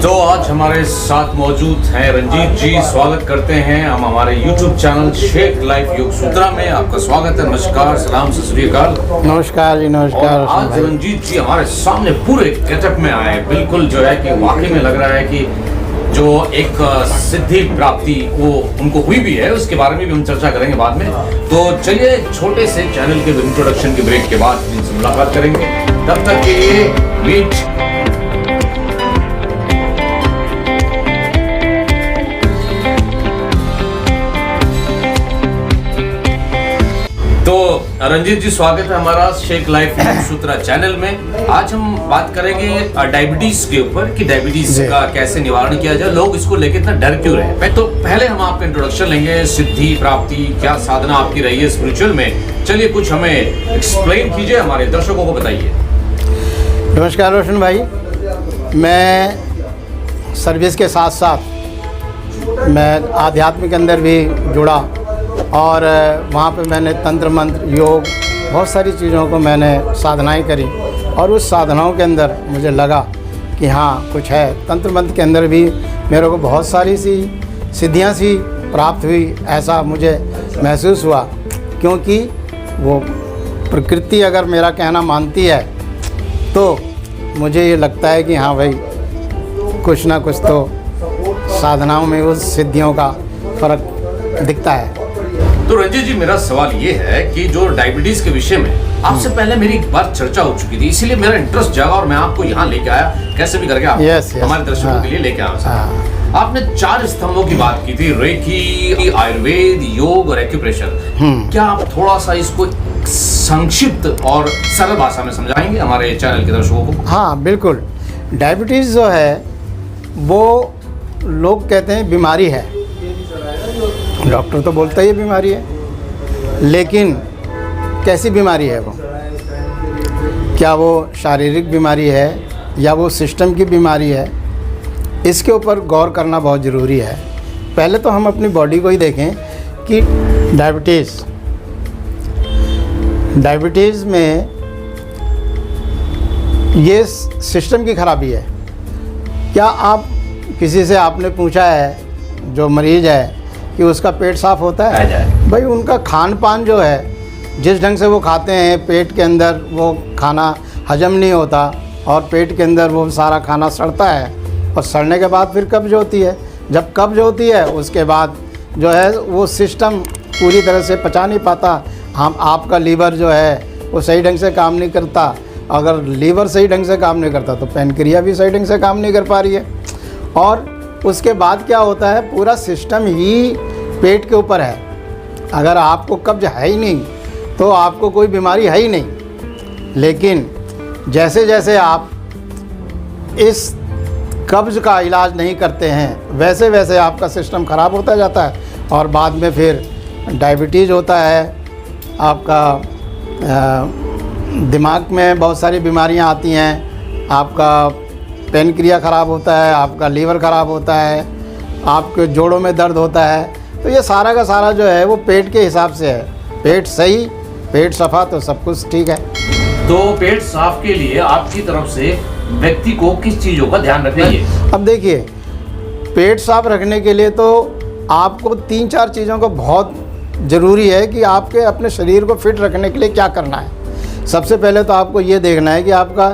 तो आज हमारे साथ मौजूद हैं रंजीत जी। स्वागत करते हैं हम हमारे YouTube चैनल शेख लाइफ योग सूत्रा में। आपका स्वागत है। नमस्कार, सलाम, सत श्री अकाल। नमस्कार जी, नमस्कार। और आज रंजीत जी हमारे सामने पूरे गेटअप में आए। बिल्कुल जो है कि वाकई में लग रहा है कि जो एक सिद्धि प्राप्ति वो उनको हुई भी है, उसके बारे में भी हम चर्चा करेंगे बाद में। तो चलिए छोटे से चैनल के इंट्रोडक्शन के ब्रेक के बाद इनसे मुलाकात करेंगे। तब तक के लिए वेट। तो रंजीत जी स्वागत है हमारा शेख लाइफ योग सूत्रा चैनल में। आज हम बात करेंगे डायबिटीज के ऊपर कि डायबिटीज का कैसे निवारण किया जाए, लोग इसको लेके इतना डर क्यों रहे। तो पहले हम आपका इंट्रोडक्शन लेंगे, सिद्धि प्राप्ति क्या साधना आपकी रही है स्पिरिचुअल में। चलिए कुछ हमें एक्सप्लेन कीजिए, हमारे दर्शकों को बताइए। नमस्कार रोशन भाई, मैं सर्विस के साथ साथ मैं आध्यात्म के अंदर भी जुड़ा और वहाँ पे मैंने तंत्र मंत्र योग बहुत सारी चीज़ों को मैंने साधनाएं करी और उस साधनाओं के अंदर मुझे लगा कि हाँ कुछ है। तंत्र मंत्र के अंदर भी मेरे को बहुत सारी सी सिद्धियाँ सी प्राप्त हुई, ऐसा मुझे महसूस हुआ। क्योंकि वो प्रकृति अगर मेरा कहना मानती है तो मुझे ये लगता है कि हाँ भाई कुछ ना कुछ तो साधनाओं में उस सिद्धियों का फ़र्क दिखता है। तो रंजीत जी मेरा सवाल ये है कि जो डायबिटीज के विषय में आपसे पहले मेरी एक बार चर्चा हो चुकी थी, इसीलिए मेरा इंटरेस्ट जागा और मैं आपको यहाँ लेके आया कैसे भी करके हमारे दर्शकों के लिए लेके आया। आपने 4 स्तंभों की बात की थी, रेकी, आयुर्वेद, योग और एक्यूप्रेशर। क्या आप थोड़ा सा इसको संक्षिप्त और सरल भाषा में समझाएंगे हमारे चैनल के दर्शकों को? हाँ बिल्कुल। डायबिटीज़ जो है वो लोग कहते हैं बीमारी है, डॉक्टर तो बोलता ही बीमारी है, लेकिन कैसी बीमारी है वो? क्या वो शारीरिक बीमारी है या वो सिस्टम की बीमारी है? इसके ऊपर गौर करना बहुत ज़रूरी है। पहले तो हम अपनी बॉडी को ही देखें कि डायबिटीज़ में ये सिस्टम की खराबी है। क्या आप किसी से आपने पूछा है जो मरीज़ है कि उसका पेट साफ़ होता है? भाई उनका खान पान जो है, जिस ढंग से वो खाते हैं, पेट के अंदर वो खाना हजम नहीं होता और पेट के अंदर वो सारा खाना सड़ता है और सड़ने के बाद फिर कब्ज होती है। जब कब्ज होती है उसके बाद जो है वो सिस्टम पूरी तरह से पचा नहीं पाता। हम आपका लीवर जो है वो सही ढंग से काम नहीं करता। अगर लीवर सही ढंग से काम नहीं करता तो पैनक्रिया भी सही ढंग से काम नहीं कर पा रही है। और उसके बाद क्या होता है, पूरा सिस्टम ही पेट के ऊपर है। अगर आपको कब्ज है ही नहीं तो आपको कोई बीमारी है ही नहीं। लेकिन जैसे जैसे आप इस कब्ज का इलाज नहीं करते हैं वैसे वैसे आपका सिस्टम ख़राब होता जाता है और बाद में फिर डायबिटीज़ होता है। आपका दिमाग में बहुत सारी बीमारियां आती हैं, आपका पैनक्रिया ख़राब होता है, आपका लीवर ख़राब होता है, आपके जोड़ों में दर्द होता है। तो ये सारा का सारा जो है वो पेट के हिसाब से है। पेट सही, पेट सफ़ा तो सब कुछ ठीक है। तो पेट साफ के लिए आपकी तरफ से व्यक्ति को किस चीज़ों का ध्यान रखना चाहिए? अब देखिए, पेट साफ रखने के लिए तो आपको 3-4 चीज़ों को बहुत ज़रूरी है कि आपके अपने शरीर को फिट रखने के लिए क्या करना है। सबसे पहले तो आपको ये देखना है कि आपका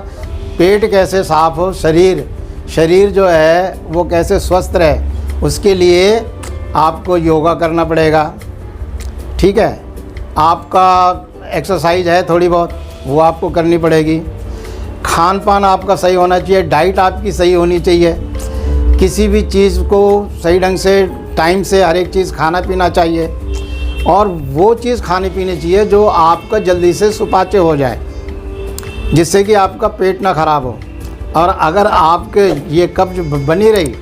पेट कैसे साफ़ हो, शरीर जो है वो कैसे स्वस्थ रहे। उसके लिए आपको योगा करना पड़ेगा, ठीक है। आपका एक्सरसाइज है थोड़ी बहुत, वो आपको करनी पड़ेगी। खान पान आपका सही होना चाहिए, डाइट आपकी सही होनी चाहिए। किसी भी चीज़ को सही ढंग से टाइम से हर एक चीज़ खाना पीना चाहिए और वो चीज़ खानी पीनी चाहिए जो आपका जल्दी से सुपाच्य हो जाए, जिससे कि आपका पेट ना ख़राब हो। और अगर आपके ये कब्ज बनी रही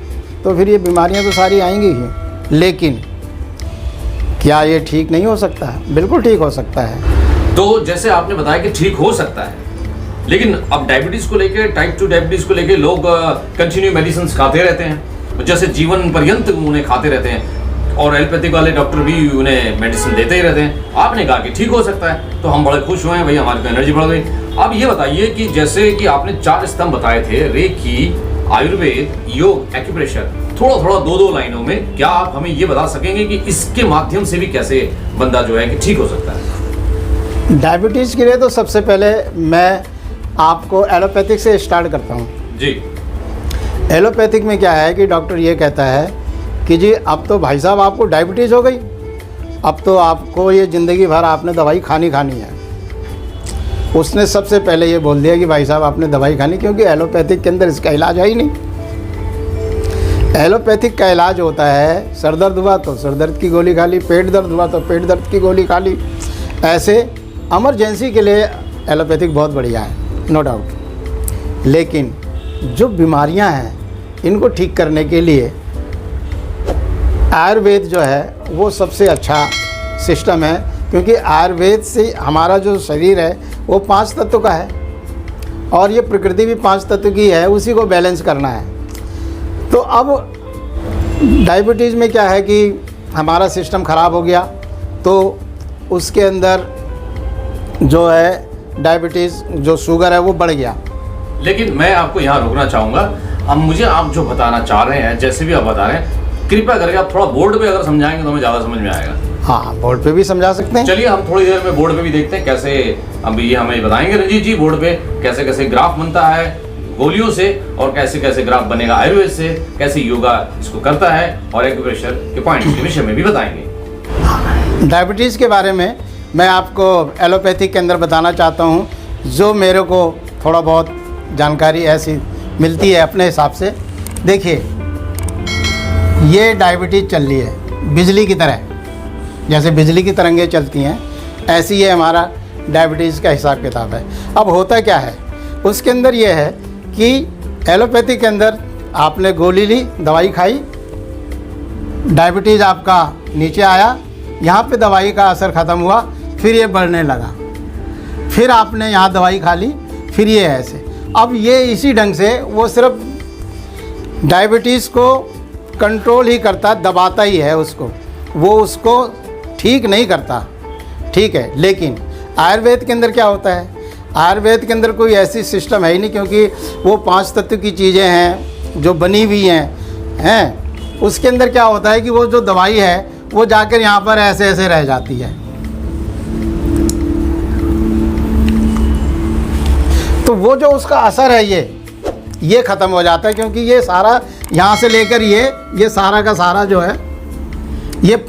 तो फिर ये बीमारियां तो सारी आएंगी ही। लेकिन क्या ये ठीक नहीं हो सकता है? बिल्कुल ठीक हो सकता है। तो जैसे आपने बताया कि ठीक हो सकता है, लेकिन अब डायबिटीज़ को लेके, टाइप 2 डायबिटीज़ को लेके लोग कंटिन्यू मेडिसिन खाते रहते हैं, जैसे जीवन पर्यंत उन्हें खाते रहते हैं और एलोपैथिक वाले डॉक्टर भी उन्हें मेडिसिन देते ही रहते हैं। आपने कहा कि ठीक हो सकता है, तो हम बड़े खुश हुए हैं, भाई हमारी तो एनर्जी बढ़ गई। अब ये बताइए कि जैसे कि आपने 4 स्तंभ बताए थे, रेकी, आयुर्वेद, योग, एक्यूप्रेशर, थोड़ा थोड़ा दो लाइनों में क्या आप हमें ये बता सकेंगे कि इसके माध्यम से भी कैसे बंदा जो है कि ठीक हो सकता है? डायबिटीज़ के लिए तो सबसे पहले मैं आपको एलोपैथिक से स्टार्ट करता हूँ जी। एलोपैथिक में क्या है कि डॉक्टर ये कहता है कि जी अब तो भाई साहब आपको डायबिटीज़ हो गई, अब तो आपको ये ज़िंदगी भर आपने दवाई खानी है। उसने सबसे पहले ये बोल दिया कि भाई साहब आपने दवाई खानी, क्योंकि एलोपैथिक के अंदर इसका इलाज है ही नहीं। एलोपैथिक का इलाज होता है सर दर्द हुआ तो सर दर्द की गोली खा ली, पेट दर्द हुआ तो पेट दर्द की गोली खा ली। ऐसे इमरजेंसी के लिए एलोपैथिक बहुत बढ़िया है, नो डाउट। लेकिन जो बीमारियां हैं इनको ठीक करने के लिए आयुर्वेद जो है वो सबसे अच्छा सिस्टम है, क्योंकि आयुर्वेद से हमारा जो शरीर है वो 5 तत्व का है और ये प्रकृति भी 5 तत्व की है, उसी को बैलेंस करना है। तो अब डायबिटीज़ में क्या है कि हमारा सिस्टम ख़राब हो गया तो उसके अंदर जो है डायबिटीज़ जो शुगर है वो बढ़ गया। लेकिन मैं आपको यहाँ रोकना चाहूँगा। अब मुझे आप जो बताना चाह रहे हैं, जैसे भी आप बता रहे हैं, कृपया करके आप थोड़ा बोर्ड पे अगर समझाएंगे तो हमें ज़्यादा समझ में आएगा। हाँ, बोर्ड पे भी समझा सकते हैं। चलिए हम थोड़ी देर में बोर्ड पे भी देखते हैं कैसे, अभी ये हमें बताएंगे रंजीत जी बोर्ड पे कैसे कैसे ग्राफ बनता है गोलियों से और कैसे कैसे ग्राफ बनेगा आयुर्वेद से, कैसे योगा इसको करता है और एक्यूप्रेशर के पॉइंट्स के विषय में भी बताएंगे। डायबिटीज़ के बारे में मैं आपको एलोपैथिक के अंदर बताना चाहता हूँ, जो मेरे को थोड़ा बहुत जानकारी ऐसी मिलती है अपने हिसाब से। देखिए, ये डायबिटीज़ चल रही है बिजली की तरह, जैसे बिजली की तरंगें चलती हैं ऐसी ये हमारा डायबिटीज़ का हिसाब किताब है। अब होता क्या है उसके अंदर ये है कि एलोपैथिक के अंदर आपने गोली ली, दवाई खाई, डायबिटीज़ आपका नीचे आया, यहाँ पे दवाई का असर ख़त्म हुआ, फिर ये बढ़ने लगा, फिर आपने यहाँ दवाई खा ली, फिर ये ऐसे। अब ये इसी ढंग से वो सिर्फ डायबिटीज़ को कंट्रोल ही करता, दबाता ही है उसको, वो उसको ठीक नहीं करता, ठीक है। लेकिन आयुर्वेद के अंदर क्या होता है, आयुर्वेद के अंदर कोई ऐसी सिस्टम है ही नहीं, क्योंकि वो 5 तत्व की चीज़ें हैं जो बनी हुई हैं। उसके अंदर क्या होता है कि वो जो दवाई है वो जाकर यहाँ पर ऐसे ऐसे रह जाती है। तो वो जो उसका असर है ये ख़त्म हो जाता है, क्योंकि ये सारा यहाँ से लेकर ये सारा का सारा जो है ये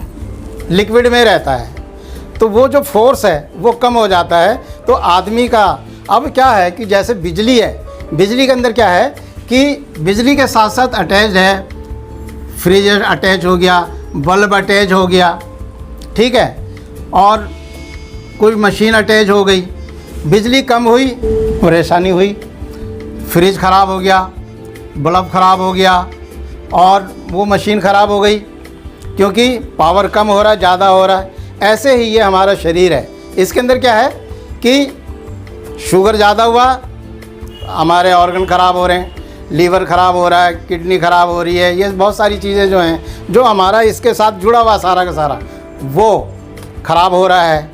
लिक्विड में रहता है। तो वो जो फोर्स है वो कम हो जाता है। तो आदमी का अब क्या है कि जैसे बिजली है, बिजली के अंदर क्या है कि बिजली के साथ साथ अटैच है, फ्रिज अटैच हो गया, बल्ब अटैच हो गया, ठीक है, और कोई मशीन अटैच हो गई। बिजली कम हुई, परेशानी हुई, फ्रिज ख़राब हो गया, बल्ब ख़राब हो गया और वो मशीन ख़राब हो गई, क्योंकि पावर कम हो रहा है, ज़्यादा हो रहा है। ऐसे ही ये हमारा शरीर है, इसके अंदर क्या है कि शुगर ज़्यादा हुआ, हमारे ऑर्गन ख़राब हो रहे हैं, लीवर ख़राब हो रहा है, किडनी ख़राब हो रही है, ये बहुत सारी चीज़ें जो हैं जो हमारा इसके साथ जुड़ा हुआ सारा का सारा वो ख़राब हो रहा है।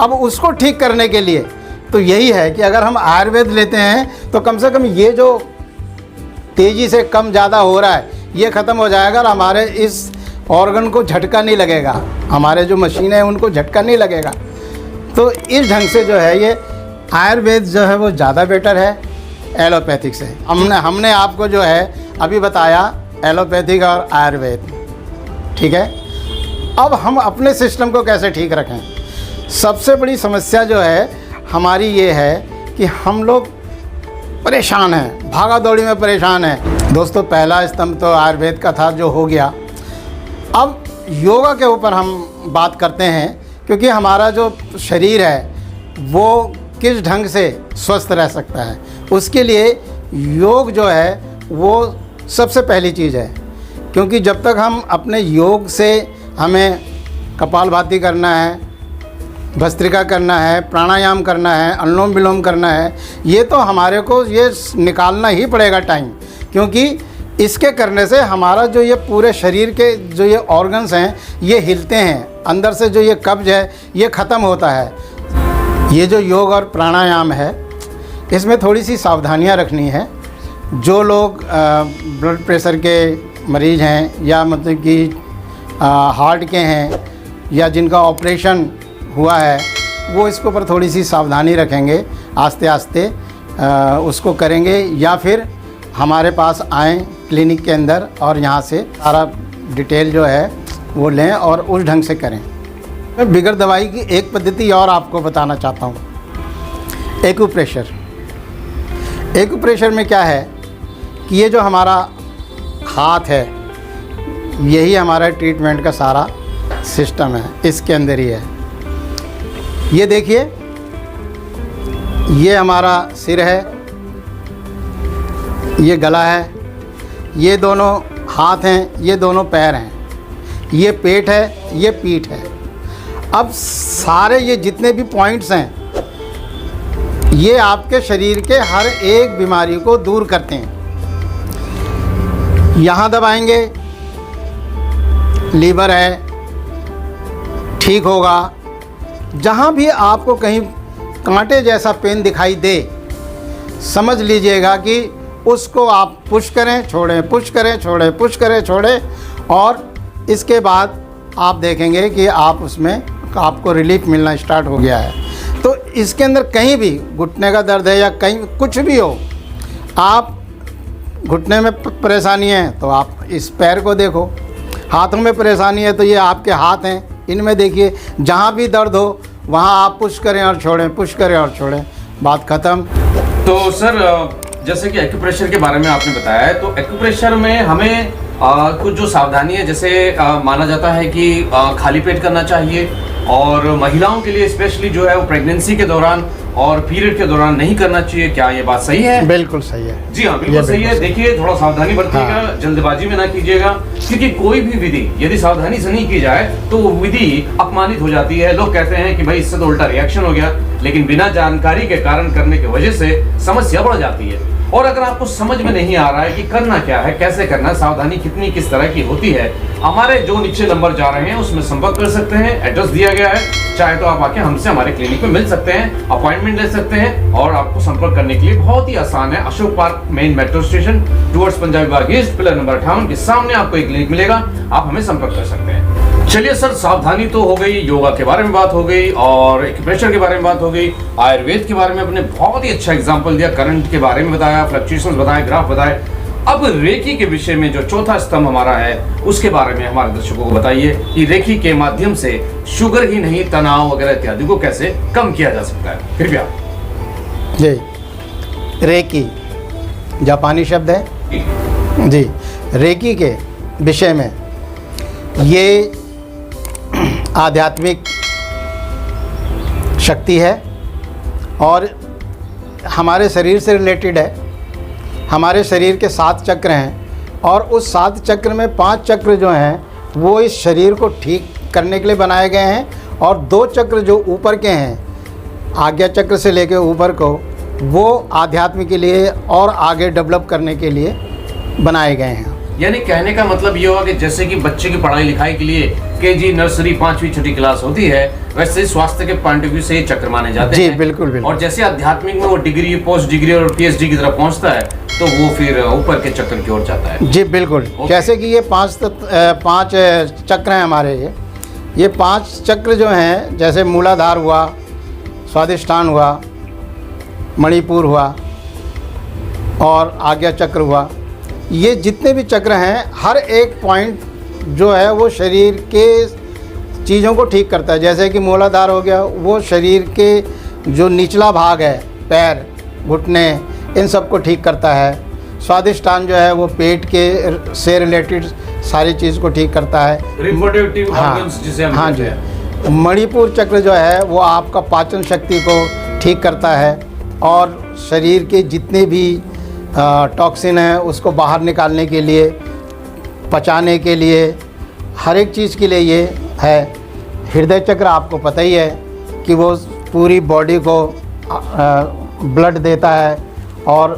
अब उसको ठीक करने के लिए तो यही है कि अगर हम आयुर्वेद लेते हैं तो कम से कम ये जो तेज़ी से कम ज़्यादा हो रहा है ये ख़त्म हो जाएगा और हमारे इस ऑर्गन को झटका नहीं लगेगा, हमारे जो मशीनें हैं उनको झटका नहीं लगेगा। तो इस ढंग से जो है ये आयुर्वेद जो है वो ज़्यादा बेटर है एलोपैथिक से। हमने आपको जो है अभी बताया एलोपैथिक और आयुर्वेद, ठीक है। अब हम अपने सिस्टम को कैसे ठीक रखें। सबसे बड़ी समस्या जो है हमारी ये है कि हम लोग परेशान हैं, भागा दौड़ी में परेशान हैं। दोस्तों, पहला स्तंभ तो आयुर्वेद का था जो हो गया। अब योगा के ऊपर हम बात करते हैं, क्योंकि हमारा जो शरीर है वो किस ढंग से स्वस्थ रह सकता है, उसके लिए योग जो है वो सबसे पहली चीज़ है। क्योंकि जब तक हम अपने योग से हमें कपालभाति करना है, भस्त्रिका करना है, प्राणायाम करना है, अनुलोम विलोम करना है, ये तो हमारे को ये निकालना ही पड़ेगा टाइम, क्योंकि इसके करने से हमारा जो ये पूरे शरीर के जो ये ऑर्गन्स हैं ये हिलते हैं, अंदर से जो ये कब्ज है ये ख़त्म होता है। ये जो योग और प्राणायाम है इसमें थोड़ी सी सावधानियां रखनी है, जो लोग ब्लड प्रेशर के मरीज़ हैं या मतलब कि हार्ट के हैं या जिनका ऑपरेशन हुआ है, वो इसके ऊपर थोड़ी सी सावधानी रखेंगे, आस्ते आस्ते उसको करेंगे, या फिर हमारे पास आएँ क्लिनिक के अंदर और यहाँ से सारा डिटेल जो है वो लें और उस ढंग से करें। मैं बिगर दवाई की एक पद्धति और आपको बताना चाहता हूँ, एक्यूप्रेशर। एक्यूप्रेशर में क्या है कि ये जो हमारा हाथ है, यही हमारा ट्रीटमेंट का सारा सिस्टम है, इसके अंदर ही है। ये देखिए, ये हमारा सिर है, ये गला है, ये दोनों हाथ हैं, ये दोनों पैर हैं, ये पेट है, ये पीठ है। अब सारे ये जितने भी पॉइंट्स हैं, ये आपके शरीर के हर एक बीमारी को दूर करते हैं। यहाँ दबाएंगे, लीवर है, ठीक होगा। जहाँ भी आपको कहीं कांटे जैसा पेन दिखाई दे, समझ लीजिएगा कि उसको आप पुश करें, छोड़ें, पुश करें, छोड़ें, पुश करें, छोड़ें, और इसके बाद आप देखेंगे कि आप उसमें आपको रिलीफ मिलना स्टार्ट हो गया है। तो इसके अंदर कहीं भी घुटने का दर्द है या कहीं कुछ भी हो, आप घुटने में परेशानी है तो आप इस पैर को देखो, हाथों में परेशानी है तो ये आपके हाथ हैं, इनमें देखिए, जहाँ भी दर्द हो वहाँ आप पुश करें और छोड़ें, पुश करें और छोड़ें, बात ख़त्म। तो सर, जैसे कि एक्यूप्रेशर के बारे में आपने बताया है, तो एक्यूप्रेशर में हमें कुछ जो सावधानी है, जैसे माना जाता है कि खाली पेट करना चाहिए, और महिलाओं के लिए स्पेशली जो है वो प्रेगनेंसी के दौरान और पीरियड के दौरान नहीं करना चाहिए। क्या ये बात सही है? बिल्कुल सही है जी हाँ, बिल्कुल सही है। देखिए, थोड़ा सावधानी बरतिएगा, हाँ। जल्दबाजी में ना कीजिएगा, क्योंकि कोई भी विधि यदि सावधानी से नहीं की जाए तो वो विधि अपमानित हो जाती है। लोग कहते हैं कि भाई इससे तो उल्टा रिएक्शन हो गया, लेकिन बिना जानकारी के कारण करने की वजह से समस्या बढ़ जाती है। और अगर आपको समझ में नहीं आ रहा है कि करना क्या है, कैसे करना है, सावधानी कितनी किस तरह की होती है, हमारे जो नीचे नंबर जा रहे हैं उसमें संपर्क कर सकते हैं। एड्रेस दिया गया है, चाहे तो आप आके हमसे हमारे क्लिनिक में मिल सकते हैं, अपॉइंटमेंट ले सकते हैं, और आपको संपर्क करने के लिए बहुत ही आसान है। Ashok park main metro station towards Punjabi Bagh east, pillar number 58 के सामने आपको एक क्लिनिक मिलेगा, आप हमें संपर्क कर सकते हैं। चलिए सर, सावधानी तो हो गई, योगा के बारे में बात हो गई, और एक्यूप्रेशर के बारे में बात हो गई, आयुर्वेद के बारे में अपने बहुत ही अच्छा एग्जांपल दिया, करंट के बारे में बताया, फ्लक्चुएशंस बताए, ग्राफ बताए। अब रेकी के विषय में जो चौथा स्तंभ हमारा है, उसके बारे में हमारे दर्शकों को बताइए कि रेकी के माध्यम से शुगर ही नहीं, तनाव वगैरह इत्यादि को कैसे कम किया जा सकता है, कृपया। जी, रेकी जापानी शब्द है जी। रेकी के विषय में ये आध्यात्मिक शक्ति है और हमारे शरीर से रिलेटेड है। हमारे शरीर के 7 चक्र हैं और उस 7 चक्र में 5 चक्र जो हैं वो इस शरीर को ठीक करने के लिए बनाए गए हैं, और 2 चक्र जो ऊपर के हैं, आज्ञा चक्र से लेकर ऊपर को, वो आध्यात्म के लिए और आगे डेवलप करने के लिए बनाए गए हैं। यानी कहने का मतलब ये हुआ कि जैसे कि बच्चे की पढ़ाई लिखाई के लिए केजी, नर्सरी, 5वीं, छठी क्लास होती है, वैसे स्वास्थ्य के पॉइंट ऑफ व्यू से ये चक्र माने जाते हैं। जी बिल्कुल बिल्कुल। और जैसे आध्यात्मिक में वो डिग्री, पोस्ट डिग्री और पीएचडी की तरफ पहुंचता है, तो वो फिर ऊपर के चक्र की ओर जाता है। जी बिल्कुल। जैसे कि ये 5 चक्र हैं हमारे, ये 5 चक्र जो हैं, जैसे मूलाधार हुआ, स्वादिष्ठान हुआ, मणिपुर हुआ और आज्ञा चक्र हुआ, ये जितने भी चक्र हैं, हर एक पॉइंट जो है वो शरीर के चीज़ों को ठीक करता है। जैसे कि मूलाधार हो गया, वो शरीर के जो निचला भाग है, पैर, घुटने, इन सब को ठीक करता है। स्वादिष्ठान जो है वो पेट के से रिलेटेड सारी चीज़ को ठीक करता है। रिप्रोडक्टिव ऑर्गन्स जिसे हम कहते हैं। मणिपुर चक्र जो है वो आपका पाचन शक्ति को ठीक करता है और शरीर के जितने भी टॉक्सिन है उसको बाहर निकालने के लिए, पचाने के लिए, हर एक चीज़ के लिए ये है। हृदय चक्र आपको पता ही है कि वो पूरी बॉडी को ब्लड देता है, और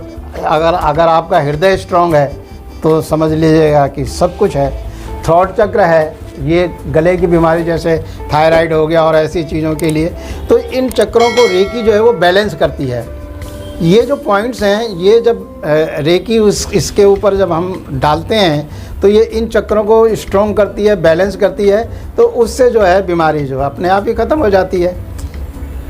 अगर आपका हृदय स्ट्रांग है तो समझ लीजिएगा कि सब कुछ है। थ्रोट चक्र है, ये गले की बीमारी जैसे थायराइड हो गया और ऐसी चीज़ों के लिए। तो इन चक्रों को रेकी जो है वो बैलेंस करती है। ये जो पॉइंट्स हैं, ये जब रेकी इसके ऊपर जब हम डालते हैं तो ये इन चक्रों को स्ट्रॉन्ग करती है, बैलेंस करती है, तो उससे जो है बीमारी जो है अपने आप ही ख़त्म हो जाती है।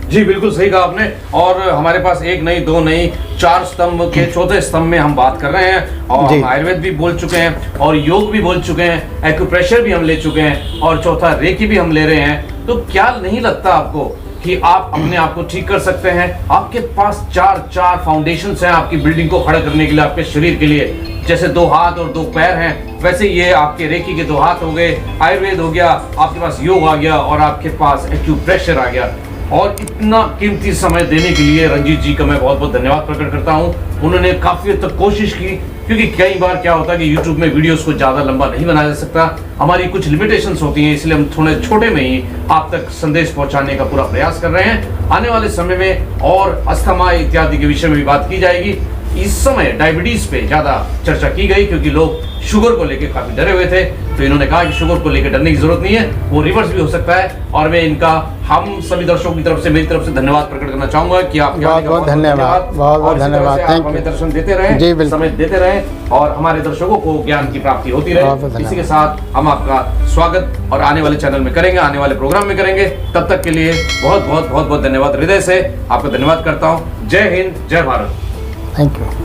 जी बिल्कुल सही कहा आपने। और हमारे पास एक नहीं, दो नहीं, 4 स्तंभ के चौथे स्तंभ में हम बात कर रहे हैं, और हम आयुर्वेद भी बोल चुके हैं और योग भी बोल चुके हैं, एक्यूप्रेशर भी हम ले चुके हैं, और चौथा रेकी भी हम ले रहे हैं। तो क्या नहीं लगता आपको कि आप अपने आप को ठीक कर सकते हैं? आपके पास चार फाउंडेशंस हैं आपकी बिल्डिंग को खड़ा करने के लिए, आपके शरीर के लिए। जैसे 2 हाथ और 2 पैर हैं, वैसे ये आपके रेकी के 2 हाथ हो गए, आयुर्वेद हो गया, आपके पास योग आ गया, और आपके पास एक्यूप्रेशर आ गया। और इतना कीमती समय देने के लिए रंजीत जी का मैं बहुत बहुत धन्यवाद प्रकट करता हूं। उन्होंने काफी हद तक कोशिश की, क्योंकि कई बार क्या होता है कि YouTube में वीडियोस को ज्यादा लंबा नहीं बनाया जा सकता, हमारी कुछ लिमिटेशंस होती हैं, इसलिए हम थोड़े छोटे में ही आप तक संदेश पहुंचाने का पूरा प्रयास कर रहे हैं। आने वाले समय में और अस्थमा इत्यादि के विषय में भी बात की जाएगी। इस समय डायबिटीज पे ज्यादा चर्चा की गई, क्योंकि लोग शुगर को लेकर काफी डरे हुए थे, तो इन्होंने कहा कि शुगर को लेकर डरने की जरूरत नहीं है, वो रिवर्स भी हो सकता है। और मैं इनका हम सभी दर्शकों की तरफ से, मेरी तरफ से धन्यवाद प्रकट करना चाहूंगा कि आप बहुत धन्यवाद, बहुत धन्यवाद, आप हमें दर्शन देते रहे, समय देते रहे, और हमारे दर्शकों को ज्ञान की प्राप्ति होती रहे। इसी के साथ हम आपका स्वागत और आने वाले चैनल में करेंगे, आने वाले प्रोग्राम में करेंगे। तब तक के लिए बहुत बहुत बहुत बहुत धन्यवाद, हृदय से आपका धन्यवाद करता हूँ। जय हिंद, जय भारत। Thank you.